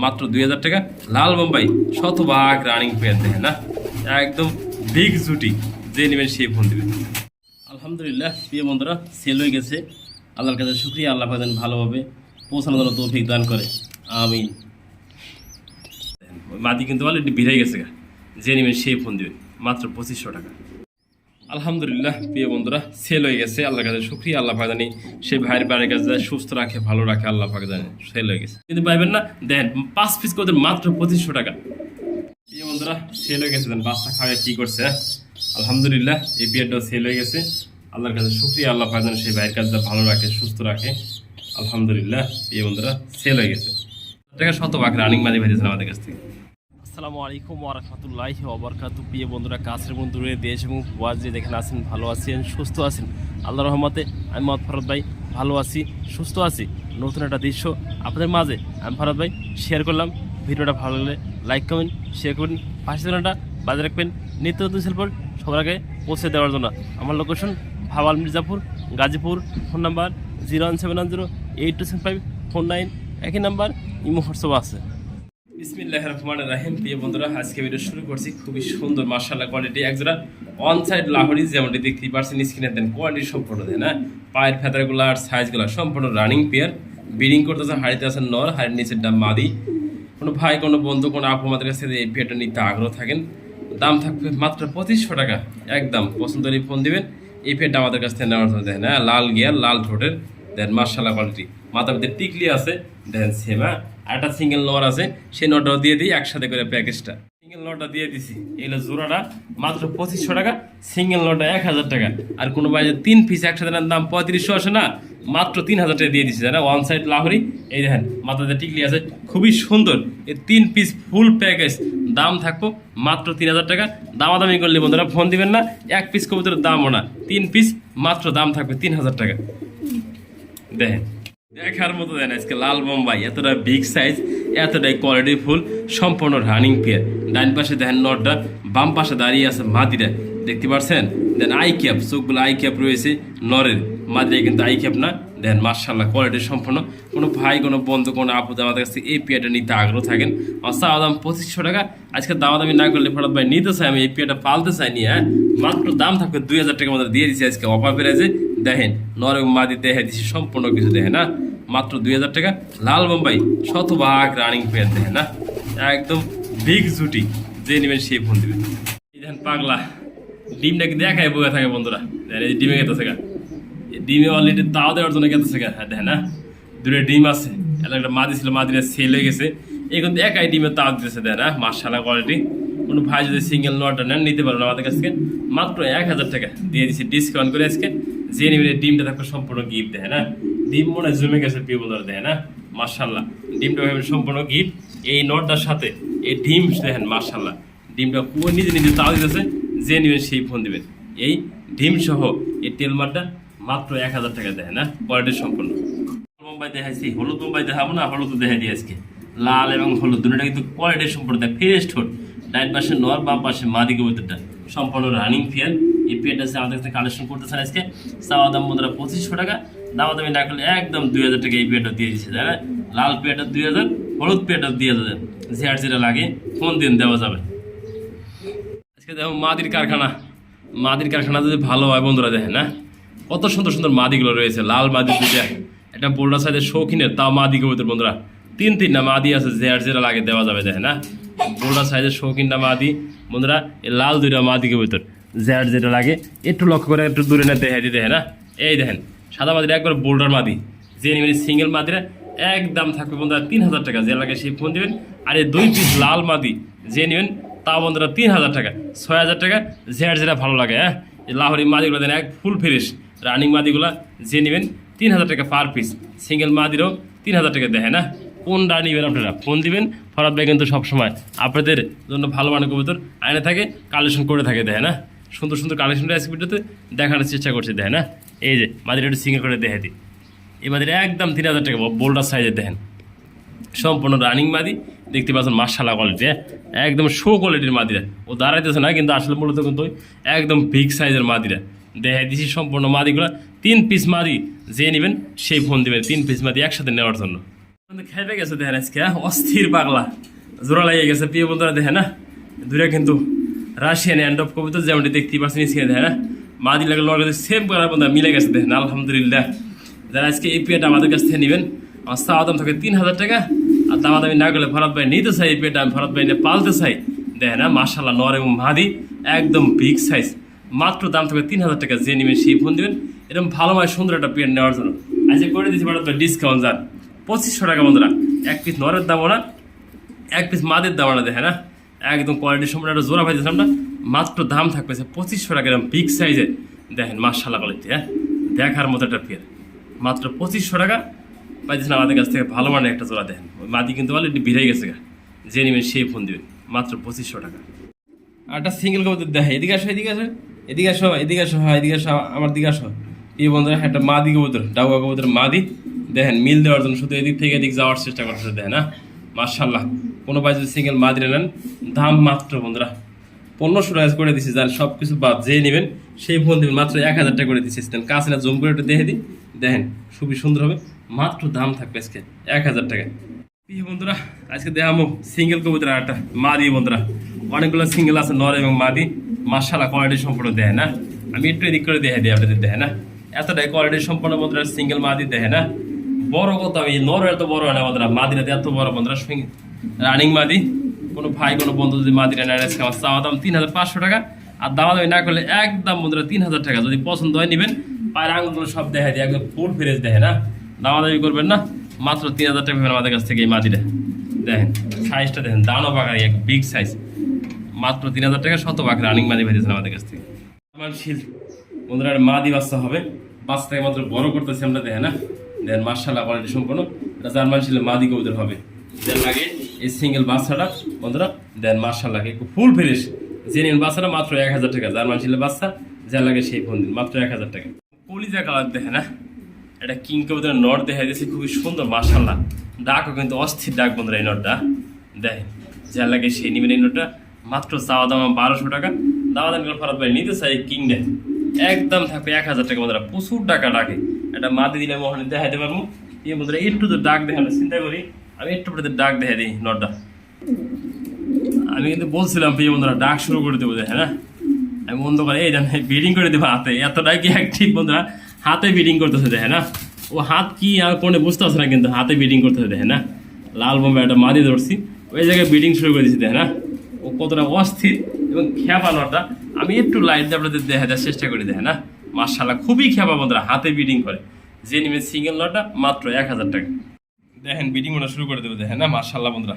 মাত্র 2000 টাকা। লাল বোম্বাই শতভাগ রানিং পেয়ার দেখেন না, একদম বিগ জুটি, যে নেবেন সেই ফোন দেবেন। আলহামদুলিল্লাহ প্রিয় বন্ধুরা, সেল হয়ে গেছে। আল্লাহর কাছে শুকরিয়া, আল্লাহ পাক যেন ভালোভাবে পৌঁছানোর জন্য তৌফিক দান করে, আমিন। মাদি কিন্তু অলরেডি বেড়ে গেছে, যে নেবেন সেই ফোন দেবেন মাত্র 2500 টাকা। আলহামদুলিল্লাহ প্রিয় বন্ধুরা, সেল হয়ে গেছে। আল্লাহর কাছে শুকরিয়া, আল্লাহ পাক জানি সেই ভাইয়ের বাড়ির কাছে যায় সুস্থ রাখে, ভালো রাখে, আল্লাহ পাক জানে। সেল হয়ে গেছে কিন্তু পাইবেন না, দেন 5 পিস করে মাত্র 2500 টাকা। প্রিয় বন্ধুরা, সেল হয়ে গেছে। দেন বাচ্চা খাওয়া কি করছে, আলহামদুলিল্লাহ এই বিয়ারটাও সেল হয়ে গেছে। আল্লাহর কাছে শুকরিয়া, আল্লাহ পাক জানি সেই ভাইয়ের কাছে ভালো রাখে, সুস্থ রাখে, আলহামদুলিল্লাহ। প্রিয় বন্ধুরা, সেল হয়ে গেছে। টাকা শতভাগ রানিং মাঝে ভেজেছেন আমাদের কাছ থেকে। আসসালামু আলাইকুম ওয়া রাহমাতুল্লাহি ওয়া বারাকাতুহু। প্রিয় বন্ধুরা, কাছের বন্ধুরা, দেশ এবং প্রবাস যে দেখেন আছেন, ভালো আছেন, সুস্থ আছেন, আল্লাহর রহমতে। আমি মোহাম্মদ ফরহাদ ভাই ভালো আছি, সুস্থ আছি। নতুন একটা দৃশ্য আপনাদের মাঝে আমি ফরহাদ ভাই শেয়ার করলাম। ভিডিওটা ভালো লাগলে লাইক কমেন্ট শেয়ার করুন, পাশে জানাটা বাজে রাখবেন। নিত্য নতুন সেলফোন সবার আগে পৌঁছে দেওয়ার জন্য। আমার location Bhawal Mirzapur, Gazipur. Phone number 01710827549। একই নাম্বার, ইমো হোয়াটসঅ্যাপ আছে। বিসমিল্লাহির রহমানির রহিম। প্রিয় বন্ধুরা, আজকে ভিডিও শুরু করছি। খুবই সুন্দর মাশাআল্লাহ কোয়ালিটি একজোড়া অন সাইড লাহোরি, যেমনটি দেখতেই পাচ্ছেন স্ক্রিনে। দেন কোয়ালিটি সম্পূর্ণ দেয় না, পায়ের ফেদারগুলো আর সাইজগুলো সম্পূর্ণ রানিং পেয়ার। ব্রিডিং করতেছে, হাড়িতে আছে নর, হাড়ির নিচের ডাম মাদি। কোনো ভাই, কোনো বন্ধু, কোনো আপু আমাদের কাছে এই পেয়ারটা নিতে আগ্রহ থাকেন, দাম থাকবে মাত্র 2500 টাকা। একদম পছন্দ হলে ফোন দিবেন। এই পেয়ারটা আমাদের কাছ থেকে নেওয়ার জন্য দেখেন, লাল গিয়ার, লাল ঠোঁটের, দেন মাশাআল্লাহ কোয়ালিটি। মাথা ভিতরে টিকলি আছে, দেখেন সেমা। আর একটা সিঙ্গেল নর আছে, সেই নরটাও দিয়ে দিই একসাথে করে প্যাকেজটা। সিঙ্গেল নরটা দিয়ে দিছি, এগুলো জোড়াটা মাত্র 2500 টাকা, সিঙ্গেল নরটা 1000 টাকা। আর কোনো ভাই 3 পিস একসাথে নেন, দাম 3500 আসে না, মাত্র 3000 টাকা দিয়ে দিছি। জানা ওয়ান সাইড লাহোরি, এই দেখেন মাথাতে টিকলি আছে, খুবই সুন্দর। এই 3 পিস ফুল প্যাকেজ দাম থাকবো মাত্র 3000 টাকা। দামাদামি করলে বন্ধুরা ফোন দিবেন না, 1 পিস কবুতরের দামও না, 3 পিস মাত্র দাম থাকবে 3000 টাকা। দেখেন দেখার মতো, দেন আজকে লাল বোম্বাই, এতটা বিগ সাইজ, এতটাই কোয়ালিটি ফুল, সম্পূর্ণ রানিং পেয়ার। ডান পাশে দেখেন নটটা, বাম পাশে দাঁড়িয়ে আছে মাদিরা, দেখতে পাচ্ছেন। দেন আই ক্যাপ, চোখগুলো আই ক্যাপ রয়েছে নরের, মাদিরা কিন্তু আই ক্যাপ না। দেন মাশাআল্লাহ কোয়ালিটি সম্পূর্ণ। কোনো ভাই, কোনো বন্ধু, কোনো আপু আমাদের কাছে এই পেয়ারটা নিতে আগ্রহ থাকেন, চাওয়া দাম 2500 টাকা। আজকে দামাদামি না করলে ফরাদ ভাই নিতে চাই, আমি এই পেয়ারটা পালতে চাই নিয়ে, হ্যাঁ মাত্র দাম থাকবে 2000 টাকা মধ্যে দিয়ে দিচ্ছি আজকে অফার পেরেছে। দেখেন নর এবং মাদি দেখে দিচ্ছি, সম্পূর্ণ কিছু দেখেন না, মাত্র 2000 টাকা। লাল বোম্বাই শতভাগ রানিং পেয়ার দেখেন না, একদম বিগ জুটি, যে নেবেন সেই ফোন দেবেন। এই দেখেন পাগলা ডিমটা কি দেখায় বয়ে থাকে বন্ধুরা, দেখেন এই ডিমে গেতেছে গা, ডিমে অলরেডি তাও দেওয়ার জন্য গেতেছে গা। হ্যাঁ দেখেন না, দুটো ডিম আছে, একটা মাদি ছিল, মাদিরা সেল হয়ে গেছে, এই কিন্তু একাই ডিমে তাও দিতেছে। দেখেন না মাশাআল্লাহ কোয়ালিটি। কোনো ভাই যদি সিঙ্গেল নটটা নেন, নিতে পারবেন আমাদের কাছ থেকে মাত্র 1000 টাকা দিয়ে দিচ্ছি ডিসকাউন্ট করে আজকে। যে নেবেন ডিমটা থাকবে সম্পূর্ণ গিফট। দেখেন না, ডিম মনে জমে গেছে প্রিয় বন্ধুরা, দেখেন না মাশাআল্লাহ, ডিমটা সম্পূর্ণ গিফট। এই নটটার সাথে এই ডিম দেখেন মাশাআল্লাহ, ডিমটা পুরো নিজে নিজে তাও দিতেছে। যে নেবেন সেই ফোন দিবেন। এই ডিম সহ এই টেলমারটা মাত্র 1000 টাকা। দেখেন না কোয়ালিটি সম্পূর্ণ। মুম্বাই দেখাইছি, হলুদ মুম্বাই দেখাবো না, হলুদ দেখাই দিয়ে আজকে। লাল এবং হলুদ দুটোটা কিন্তু কোয়ালিটি সম্পূর্ণ দেখ, ফ্রেশ ঠোঁট। ডাইন পাশে নর, বাম পাশে মাদি কবুতরটা, সম্পূর্ণ রানিং পেয়ার। এই পেয়ারটা আমাদের কাছে কালেকশন করতেছেন আজকে। চাওয়া দাম বন্ধুরা 2500 টাকা, দামাদামি না করলে একদম 2000 টাকা এই পেয়ারটা দিয়ে দিচ্ছে। তাই না, লাল পেয়ারটা 2000, হলুদ পেয়ারটা দিয়ে দেবেন। যেটা যেটা লাগে ফোন দিন, দেওয়া যাবে। আজকে দেখো মাদির কারখানা, মাদির কারখানা যদি ভালো হয় বন্ধুরা, দেখেন না কত সুন্দর সুন্দর মাদিগুলো রয়েছে। লাল মাদি দুইটা, একটা বোল্ডার সাইজের শৌখিনের, তাও মাদি কবুতর বন্ধুরা, 3-3টা মাদি আছে, যেটা লাগে দেওয়া যাবে। দেখেন না বোল্ডার সাইজের শৌখিনটা মাদি বন্ধুরা, এই লাল দুইটা মাদি কবুতর, যেটা লাগে একটু লক্ষ্য করে একটু দূরে না দেখাই দিতে। হ্যাঁ না, এই দেখেন সাদা মাদিরা একবার বোল্ডার মাদি, যে নেবেন সিঙ্গেল মাদিরা একদম থাকবে বন্ধুরা 3000 টাকা। যে লাগে সেই ফোন দেবেন। আর এই 2 পিস লাল মাদি যে নেবেন তাও বন্ধুরা 3000 টাকা, 6000 টাকা। যেটা ভালো লাগে। হ্যাঁ এই লাহোরি মাদিগুলো দেন এক ফুল ফ্রেশ রানিং মাদিগুলা, যে নেবেন 3000 টাকা পার পিস। সিঙ্গেল মাদিরও 3000 টাকা। দেখেন না কোনটা নেবেন আপনারা ফোন দিবেন। ফরাদ ভাই কিন্তু সবসময় আপনাদের জন্য ভালো মানের কবুতর আয়না থাকে, কালেকশন করে থাকে। দেখেন না সুন্দর সুন্দর কালেকশনটা আজকে ভিডিওতে দেখানোর চেষ্টা করছি। দেখেন না এই যে মাদিরা একটু সিঙ্গেল করে দেখে দিই। এই মাদিরা একদম 3000 টাকা, বোল্ডার সাইজের দেখেন, সম্পূর্ণ রানিং মাদি। দেখতে পাচ্ছেন মাশাআল্লাহ কোয়ালিটি, একদম শো কোয়ালিটির মাদিরা। ও দাঁড়াইতেছে না কিন্তু আসলে মূলত কিন্তু একদম বিগ সাইজের মাদিরা দেখাই দিচ্ছি। সম্পূর্ণ মাদিগুলো 3 পিস মাদি, যে নেবেন সেই ফোন দেবেন। 3 পিস মাদি একসাথে নেওয়ার জন্য খেপে গেছে দেখেন আজকে অস্থির পাগলা জোড়া লাগিয়ে গেছে প্রিয় বন্ধুরা দেখেন না দূরে কিন্তু রাশিয়ান হ্যান্ড অফ কবুতর যেমনটি দেখতেই পাচ্ছেন স্ক্রিনে দেখেন না মাদি লাগে লগে সেম করার বন্ধুরা মিলে গেছে দেখেন আলহামদুলিল্লাহ। যারা আজকে এই পেয়ারটা আমাদের কাছ থেকে নেবেন আমার চাওয়া দাম থাকে 3,000 টাকা আর দামাদামি না করলে ভরত ভাই নিতে চাই এই পেয়ারটা আমি ভরত ভাই নিয়ে পালতে চাই দেখেন না মাশাআল্লাহ নর এবং মাদি একদম বিগ সাইজ মাত্র দাম থাকবে 3,000 টাকা যে নেবেন সেই ফোন দেবেন এরকম ভালো মায় সুন্দর একটা পেয়ার নেওয়ার জন্য আজকে করে দিচ্ছি ভরত ভাই ডিসকাউন্ট যান 2500 টাকা বন্ধুরা এক পিস নরের দামও না এক পিস মাদের দামও না দেখেন না একদম কোয়ালিটি সম্পূর্ণ একটা জোড়া পাইতেছিলাম না মাত্র দাম থাকবে 2500 টাকা এরকম বিগ সাইজের দেখেন মাশাআল্লাহ কোয়ালিটি দেখার মতো একটা পেয়ার মাত্র 2500 টাকা পাইতেছেন আমাদের কাছ থেকে ভালো মানের একটা জোড়া দেখেন ওই মাদি কিন্তু অলরেডি ভিড়ে গেছে যে নেবেন সেই ফোন দেবেন মাত্র 2500 টাকা। আর একটা সিঙ্গেল কবুতর দেখে এদিকে আসো এদিকে আসো এদিকে আসো এদিকে আসো হ্যাঁ এদিকে আসো আমার দিকে আসো এই বন্ধুরা একটা মাদি কবুতর ডাউয়া কবুতর মাদি দেখেন মিল দেওয়ার জন্য শুধু এদিক থেকে এদিক যাওয়ার চেষ্টা করতেছে দেখেন না মাশাআল্লাহ কোনো ভাই যদি সিঙ্গেল মাদি নেন দাম মাত্র বন্ধুরা 1500 টাকা করে দিচ্ছি যান সব কিছু বাদ যে নেবেন সেই ফোন দেবেন মাত্র 1000 টাকা করে দিচ্ছি কাছে না জুম করে একটু দেখে দিই দেখেন খুবই সুন্দর হবে মাত্র দাম থাকবে আজকে 1000 টাকা। প্রিয় বন্ধুরা আজকে দেখাবো সিঙ্গেল কবুতর একটা মাদি বন্ধুরা অনেকগুলো সিঙ্গেল আছে নর এবং মাদি মাশাআল্লাহ কোয়ালিটি সম্পূর্ণ দেয় না আমি একটু এদিক করে দেখে দিই আপনাদের দেখে না এতটাই কোয়ালিটি সম্পূর্ণ বন্ধুরা সিঙ্গেল মাদি দেখে না বড় কথা আমি নর এত বড় হয় না বন্ধুরা মাদিরা এত বড় বন্ধুরা রানিং মাদি কোনো ভাই কোনো বন্ধু যদি মাদিরা নেয় আমার চাওয়া দাম 3,500 টাকা আর দামাদামি না করলে একদম বন্ধুরা 3,000 টাকা যদি পছন্দ হয় নেবেন পায়ের আঙুলগুলো সব দেখা দিই একদম ফুল ফ্রেশ দেখে না দামাদামি করবেন না মাত্র 3,000 টাকা পাবেন আমাদের কাছ থেকে এই মাদিরা দেখেন সাইজটা দেখেন দানো পাকা এক বিগ সাইজ মাত্র 3,000 টাকা শত পাখি রানিং মাদি পাইতেছেন আমাদের কাছ থেকে মানশীল বন্ধুরা মাদি বাচ্চা হবে বাচ্চাটাকে মাত্র বড় করতেছি আমরা দেখেন না দেখেন মাশাআল্লাহ কোয়ালিটি সম্পূর্ণ এটা জার্মানশীল মাদি কবুতর হবে দেন লাগে এই সিঙ্গেল বাচ্চাটা বন্ধুরা দেন মাশাআল্লাহ একটু ফুল ফ্রেশ জেনুইন বাচ্চাটা মাত্র 1,000 টাকা জার্মানশীল বাচ্চা যা লাগে সেই ফোন দিন মাত্র 1,000 টাকা। কলিজা কালার দেখেন না এটা কিং কবুতরের নট দেখা দিয়েছে খুবই সুন্দর মাশাআল্লাহ ডাকও কিন্তু অস্থির ডাক বন্ধুরা এই নটটা দেখেন যা লাগে সেই নেবেন এই নটটা মাত্র চাওয়া দাম 1,200 টাকা দাওয়া দাম ফেরত ভাই নিতে চাই কিংডে একদম থাকবে 1,000 টাকা বন্ধুরা প্রচুর টাকা ডাকে এটা মাদি দিলে মহনে দেখাইতে পারবো এই বন্ধুরা একটু তো ডাক দেখানো চিন্তা করি আমি একটু পরে ডাক দেখা দিই নটটা আমি কিন্তু বলছিলাম প্রিয় বন্ধুরা ডাক শুরু করে দেবো দেখে না আমি বন্ধ করে এই জান বিডিং করে দেবো হাতে এতটাই কি অ্যাক্টিভ বন্ধুরা হাতে বিডিং করতেছে দেখে না ও হাত কি আর কোনো বুঝতে পারছে না কিন্তু হাতে বিডিং করতেছে দেখে না লাল বোম্বে একটা মাদি ধরছি ওই জায়গায় বিডিং শুরু করে দিচ্ছি দেখে না ও কতটা অস্থির এবং খেপা নটটা আমি একটু লাইট দিয়ে আপনাদের দেখা দেওয়ার চেষ্টা করি দেখে না মাশাআল্লাহ খুবই খেপা বন্ধুরা হাতে বিডিং করে যে নেবে সিঙ্গেল নটটা মাত্র 1,000 টাকা দেখেন বিডিং ওটা শুরু করে দেবো দেখেন না মাশাআল্লাহ বন্ধুরা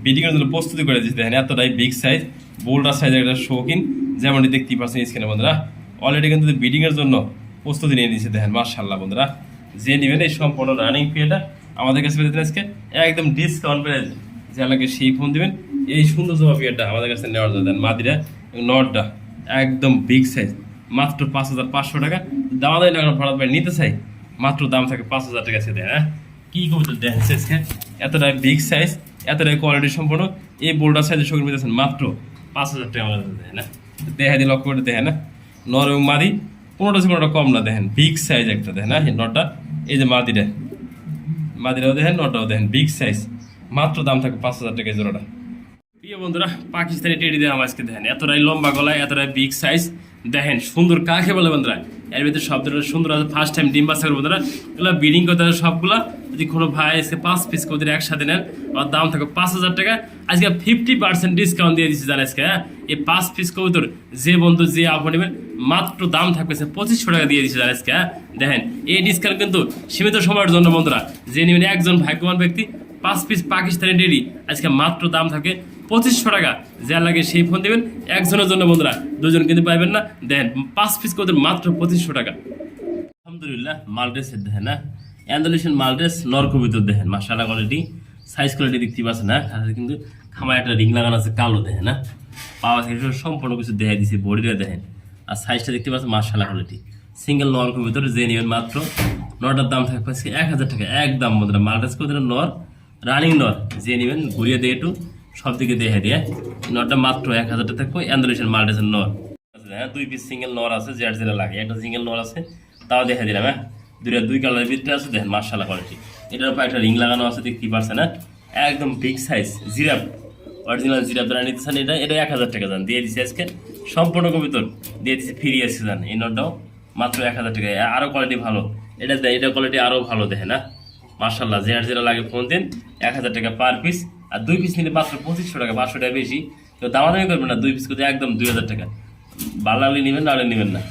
বিডিংয়ের জন্য প্রস্তুতি করে দিচ্ছি দেখেন এতটাই বিগ সাইজ বোল্ডার সাইজের একটা শৌখিন যেমনটি দেখতেই পাচ্ছেন স্ক্রিনে বন্ধুরা অলরেডি কিন্তু বিডিংয়ের জন্য প্রস্তুতি নিয়ে নিয়েছে দেখেন মাশাআল্লাহ বন্ধুরা যে নেবেন এই সম্পূর্ণ রানিং পেয়েটা আমাদের কাছে পেয়ে আজকে একদম ডিসকাউন্ট পেয়ে যে আমাকে সেই ফোন দেবেন এই সুন্দর জমা পেয়ারটা আমাদের কাছে নেওয়ার জন্য দেন মাদিরা নটটা একদম বিগ সাইজ মাত্র 5,500 টাকা দামাদামি না ভাড়া ভাই নিতে চাই মাত্র দাম থাকে 5,000 টাকা সে দেয় হ্যাঁ কি কবুতর দেখেন শেষকে এতটাই বিগ সাইজ এতটাই কোয়ালিটি সম্পূর্ণ এই বোল্ডার সাইজের সঙ্গে পেতেছেন মাত্র 5,000 টাকা আমাদের দেয় না দেখা দিয়ে লক্ষ্য করে দেখে না নর এবং মাদি কোনোটা কম না দেখেন বিগ সাইজ একটা দেখেন না এই নটটা এই যে মাদিরাও দেখেন নটটাও দেখেন বিগ সাইজ মাত্র দাম থাকে 5,000 টাকা জোড়াটা। প্রিয় বন্ধুরা পাকিস্তানি টেডি দিয়ে আমার আজকে দেখেন এতটাই লম্বা গলায় এতটাই বিগ সাইজ দেখেন সুন্দর কাকে বলে বন্ধুরা এর ভিতরে সব ধরনের সুন্দর আছে ফার্স্ট টাইম ডিম বাচ্চা করে বন্ধুরা এগুলো ব্রিডিং করতে হবে সবগুলা যদি কোনো ভাই আজকে 5 পিস কবুতর একসাথে নেন আর দাম থাকে 5,000 টাকা আজকে 50% ডিসকাউন্ট দিয়ে দিচ্ছি জানেন আজকে হ্যাঁ এই 5 পিস কবুতর যে বন্ধু যে আপনি নেবেন মাত্র দাম থাকবে 2,500 টাকা দিয়ে দিচ্ছি জানেন আজকে হ্যাঁ দেখেন এই ডিসকাউন্ট কিন্তু সীমিত সময়ের জন্য বন্ধুরা যে নেবেন একজন ভাগ্যবান ব্যক্তি 5 পিস পাকিস্তানি ডেরি আজকে মাত্র দাম থাকে 2,500 টাকা যা লাগে সেই ফোন দেবেন একজনের জন্য বন্ধুরা দুজন কিন্তু পাইবেন না দেন 5 পিস করে মাত্র 2,500 টাকা। আলহামদুলিল্লাহ মাল্টেস দেখেন না অ্যান্ডালুসিয়ান মাল্টেস নর কবুতর দেখেন মাশাআল্লাহ কোয়ালিটি সাইজ কোয়ালিটি দেখতে পাচ্ছেন না কিন্তু খামায় একটা রিং লাগানো আছে কালো দেখেন না পাওয়া সম্পূর্ণ কিছু দেখা দিচ্ছে বডিটা দেখেন আর সাইজটা দেখতে পাচ্ছেন মাশাআল্লাহ কোয়ালিটি সিঙ্গেল নর কবুতর যে নেবেন মাত্র নটার দাম থাকবে 1,000 টাকা একদম বন্ধুরা মাল্টেস কবুতর নর রানিং নর যে নেবেন ঘুরিয়ে দিয়ে একটু সব দিকে দেখে দিয়ে নটটা মাত্র 1,000 টাকা থাকবে অ্যান্ডালুসিয়ান মাল্টেসের নর হ্যাঁ 2 পিস সিঙ্গেল নর আছে যেটা লাগে একটা সিঙ্গেল নর আছে তাও দেখা দিলাম হ্যাঁ দুই কালারের ভিতরে আছে দেখেন মাশাআল্লাহ কোয়ালিটি এটার উপর একটা রিং লাগানো আছে দেখতেই পারছেন না, একদম big size giraffe, original giraffe যারা নিতে চান এটা 1000 টাকা দাম দিয়ে দিচ্ছি আজকে সম্পূর্ণ কবিতর দিয়ে দিচ্ছি ফ্রি আসছে জান। এই নোটটাও মাত্র 1000 টাকা, আরও কোয়ালিটি ভালো, এটা দেয় এটা কোয়ালিটি আরও ভালো দেখে না মার্শাল্লাহ। যেটা লাগে ফোন দিন, 1000 টাকা পার পিস, আর 2 পিস নিলে মাত্র 2500 টাকা, 500 টাকা বেশি। তো দামাদামি করবেন না, 2 পিস করতে একদম 2000 টাকা, ভালো লাগলে নেবেন, না হলে নেবেন না।